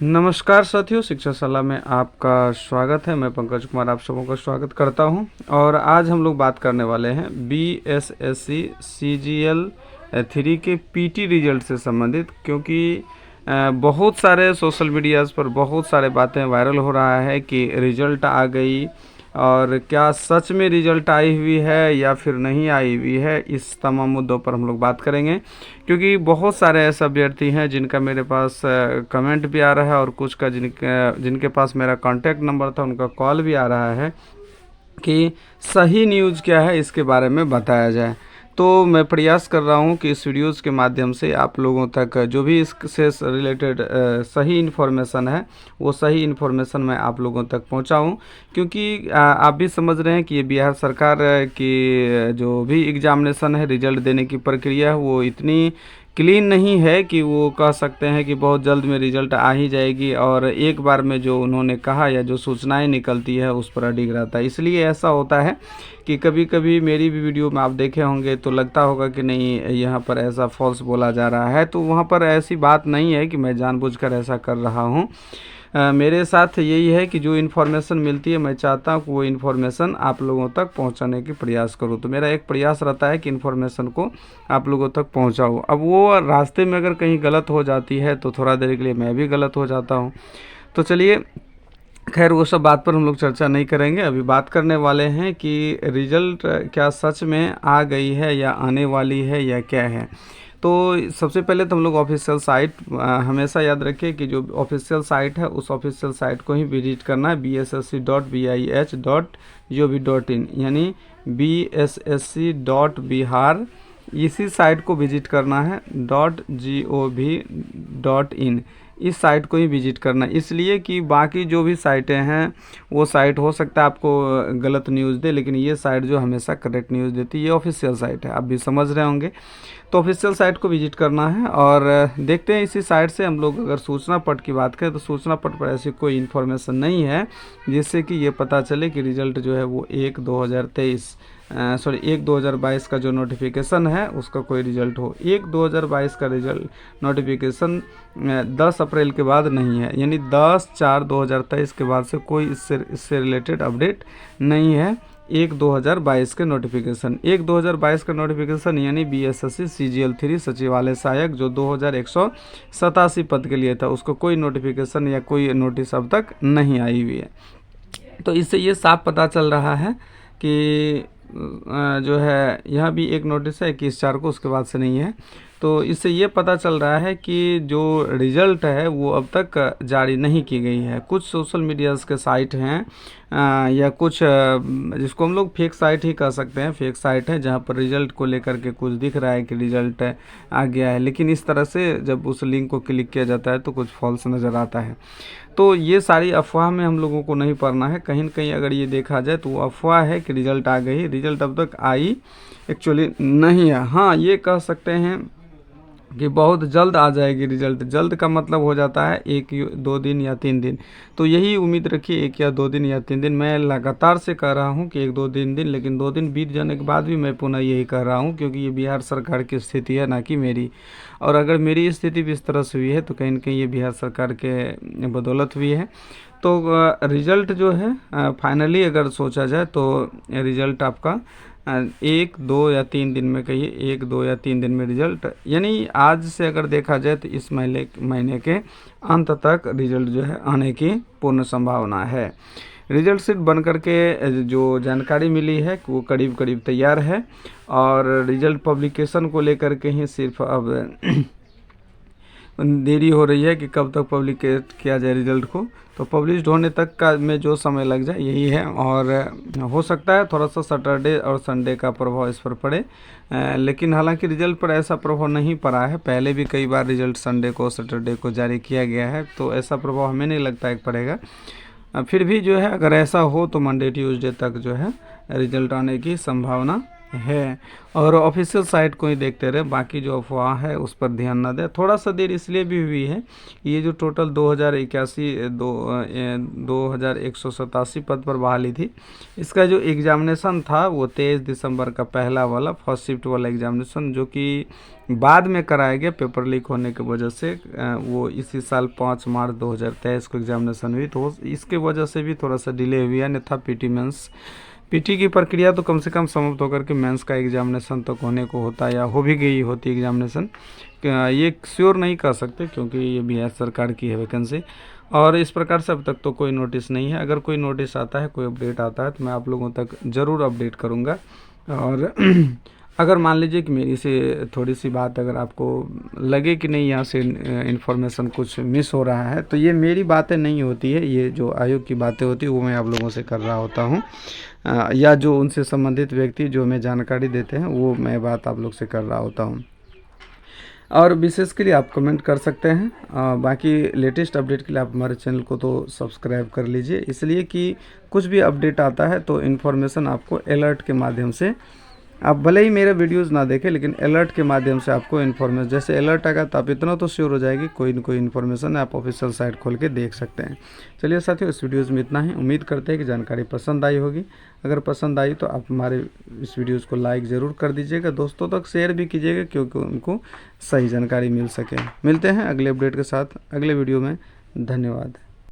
नमस्कार साथियों, शिक्षा सलाह में आपका स्वागत है। मैं पंकज कुमार आप सबों का स्वागत करता हूं और आज हम लोग बात करने वाले हैं BSSC CGL 3 के PT रिजल्ट से संबंधित, क्योंकि बहुत सारे सोशल मीडियाज़ पर बहुत सारे बातें वायरल हो रहा है कि रिजल्ट आ गई और क्या सच में रिजल्ट आई हुई है या फिर नहीं आई हुई है। इस तमाम मुद्दों पर हम लोग बात करेंगे, क्योंकि बहुत सारे ऐसे अभ्यर्थी हैं जिनका मेरे पास कमेंट भी आ रहा है और कुछ का जिनके पास मेरा कॉन्टैक्ट नंबर था उनका कॉल भी आ रहा है कि सही न्यूज़ क्या है इसके बारे में बताया जाए। तो मैं प्रयास कर रहा हूं कि इस वीडियोज़ के माध्यम से आप लोगों तक जो भी इससे रिलेटेड सही इन्फॉर्मेशन है वो सही इन्फॉर्मेशन मैं आप लोगों तक पहुंचाऊं, क्योंकि आप भी समझ रहे हैं कि ये बिहार सरकार की जो भी एग्जामिनेशन है, रिजल्ट देने की प्रक्रिया है, वो इतनी क्लीन नहीं है कि वो कह सकते हैं कि बहुत जल्द में रिज़ल्ट आ ही जाएगी और एक बार में जो उन्होंने कहा या जो सूचनाएं निकलती है उस पर अडिग रहता है। इसलिए ऐसा होता है कि कभी कभी मेरी भी वीडियो में आप देखे होंगे तो लगता होगा कि नहीं, यहाँ पर ऐसा फॉल्स बोला जा रहा है। तो वहाँ पर ऐसी बात नहीं है कि मैं जानबूझकर ऐसा कर रहा हूँ। मेरे साथ यही है कि जो इन्फॉर्मेशन मिलती है मैं चाहता हूँ कि वो इन्फॉर्मेशन आप लोगों तक पहुँचाने की प्रयास करूँ। तो मेरा एक प्रयास रहता है कि इन्फॉर्मेशन को आप लोगों तक पहुँचाऊँ। अब वो रास्ते में अगर कहीं गलत हो जाती है तो थोड़ा देर के लिए मैं भी गलत हो जाता हूँ। तो चलिए, खैर वो सब बात पर हम लोग चर्चा नहीं करेंगे। अभी बात करने वाले हैं कि रिजल्ट क्या सच में आ गई है या आने वाली है या क्या है। तो सबसे पहले तो हम लोग ऑफिशियल साइट, हमेशा याद रखिए कि जो ऑफिशियल साइट है उस ऑफिशियल साइट को ही विजिट करना है, bssc.bih.gov.in, यानी bssc.bihar, इसी साइट को विजिट करना है .gov.in, इस साइट को ही विजिट करना है। इसलिए कि बाकी जो भी साइटें हैं वो साइट हो सकता है आपको गलत न्यूज़ दे, लेकिन ये साइट जो हमेशा करेक्ट न्यूज़ देती है ये ऑफिशियल साइट है, आप भी समझ रहे होंगे। तो ऑफिशियल साइट को विजिट करना है और देखते हैं इसी साइट से हम लोग अगर सूचना पट की बात करें तो सूचना पट पर ऐसी कोई इन्फॉर्मेशन नहीं है जिससे कि ये पता चले कि रिज़ल्ट जो है वो 1/2022 का जो नोटिफिकेशन है उसका कोई रिज़ल्ट हो। 1/2022 का रिज़ल्ट नोटिफिकेशन 10 अप्रैल के बाद नहीं है, यानी 10/4/2023 के बाद से कोई इससे रिलेटेड अपडेट नहीं है। 1/2022 के नोटिफिकेशन, 1/2022 का नोटिफिकेशन यानी BSSC CGL 3 सचिवालय सहायक जो 2187 पद के लिए था, उसको कोई नोटिफिकेशन या कोई नोटिस अब तक नहीं आई हुई है। तो इससे ये साफ पता चल रहा है कि जो है यहाँ भी एक नोटिस है 21/4 को, उसके बाद से नहीं है। तो इससे ये पता चल रहा है कि जो रिज़ल्ट है वो अब तक जारी नहीं की गई है। कुछ सोशल मीडियाज़ के साइट हैं या कुछ जिसको हम लोग फेक साइट ही कह सकते हैं, फेक साइट है जहाँ पर रिज़ल्ट को लेकर के कुछ दिख रहा है कि रिज़ल्ट आ गया है, लेकिन इस तरह से जब उस लिंक को क्लिक किया जाता है तो कुछ फॉल्स नज़र आता है। तो ये सारी अफवाह में हम लोगों को नहीं पड़ना है। कहीं न कहीं अगर ये देखा जाए तो वो अफवाह है कि रिज़ल्ट आ गई, रिज़ल्ट अब तक आई एक्चुअली नहीं है। हाँ, ये कह सकते हैं कि बहुत जल्द आ जाएगी रिज़ल्ट। जल्द का मतलब हो जाता है 1-2 दिन या 3 दिन। तो यही उम्मीद रखिए 1 या 2 दिन या 3 दिन। मैं लगातार से कह रहा हूँ कि 1-2 दिन, लेकिन 2 दिन बीत जाने के बाद भी मैं पुनः यही कह रहा हूँ, क्योंकि ये बिहार सरकार की स्थिति है, ना कि मेरी। और अगर मेरी स्थिति भी इस तरह से हुई है तो कहीं न कहीं ये बिहार सरकार के बदौलत हुई है। तो रिज़ल्ट जो है फाइनली अगर सोचा जाए तो रिज़ल्ट आपका 1-2 या 3 दिन में, कहिए 1-2 या 3 दिन में रिज़ल्ट, यानी आज से अगर देखा जाए तो इस महीने के अंत तक रिज़ल्ट जो है आने की पूर्ण संभावना है। रिज़ल्ट शीट बन करके जो जानकारी मिली है वो करीब करीब तैयार है और रिज़ल्ट पब्लिकेशन को लेकर के ही सिर्फ अब देरी हो रही है कि कब तक पब्लिकेट किया जाए रिज़ल्ट को। तो पब्लिश्ड होने तक का में जो समय लग जाए यही है, और हो सकता है थोड़ा सा सैटरडे और संडे का प्रभाव इस पर पड़े, लेकिन हालांकि रिज़ल्ट पर ऐसा प्रभाव नहीं पड़ा है। पहले भी कई बार रिज़ल्ट संडे को, सैटरडे को जारी किया गया है, तो ऐसा प्रभाव हमें नहीं लगता है पड़ेगा। फिर भी जो है अगर ऐसा हो तो मंडे ट्यूसडे तक जो है रिज़ल्ट आने की संभावना है। और ऑफिशियल साइट को ही देखते रहे, बाकी जो अफवाह है उस पर ध्यान ना दें। थोड़ा सा देर इसलिए भी हुई है, ये जो टोटल 2187 पद पर बहाली थी, इसका जो एग्जामिनेशन था वो 23 दिसंबर का पहला वाला फर्स्ट शिफ्ट वाला एग्जामिनेशन, जो कि बाद में कराया गया पेपर लीक होने की वजह से। वो इसी साल 5 मार्च 2023 को एग्जामिनेशन हुई, तो इसके वजह से भी थोड़ा सा डिले हुई है। अन्यथा पीटी की प्रक्रिया तो कम से कम समाप्त होकर के मेंस का एग्जामिनेशन तक होने को होता, या हो भी गई होती एग्जामिनेशन, ये श्योर नहीं कर सकते क्योंकि ये बिहार सरकार की है वैकेंसी। और इस प्रकार से अब तक तो कोई नोटिस नहीं है। अगर कोई नोटिस आता है, कोई अपडेट आता है, तो मैं आप लोगों तक ज़रूर अपडेट करूँगा। और अगर मान लीजिए कि मेरी से थोड़ी सी बात अगर आपको लगे कि नहीं यहाँ से इन्फॉर्मेशन कुछ मिस हो रहा है, तो ये मेरी बातें नहीं होती है, ये जो आयोग की बातें होती है वो मैं आप लोगों से कर रहा होता हूँ, या जो उनसे संबंधित व्यक्ति जो हमें जानकारी देते हैं वो मैं बात आप लोग से कर रहा होता हूँ। और विशेष के लिए आप कमेंट कर सकते हैं। बाकी लेटेस्ट अपडेट के लिए आप हमारे चैनल को तो सब्सक्राइब कर लीजिए, इसलिए कि कुछ भी अपडेट आता है तो इन्फॉर्मेशन आपको अलर्ट के माध्यम से, आप भले ही मेरे वीडियोस ना देखें लेकिन अलर्ट के माध्यम से आपको इन्फॉर्मेशन, जैसे अलर्ट आएगा तो आप इतना तो श्योर हो जाएगी कोई न कोई इन्फॉर्मेशन आप ऑफिशियल साइट खोल के देख सकते हैं। चलिए साथियों, इस वीडियोस में इतना ही। उम्मीद करते हैं कि जानकारी पसंद आई होगी। अगर पसंद आई तो आप हमारे इस वीडियोज़ को लाइक ज़रूर कर दीजिएगा, दोस्तों तक शेयर भी कीजिएगा क्योंकि उनको सही जानकारी मिल सके। मिलते हैं अगले अपडेट के साथ अगले वीडियो में। धन्यवाद।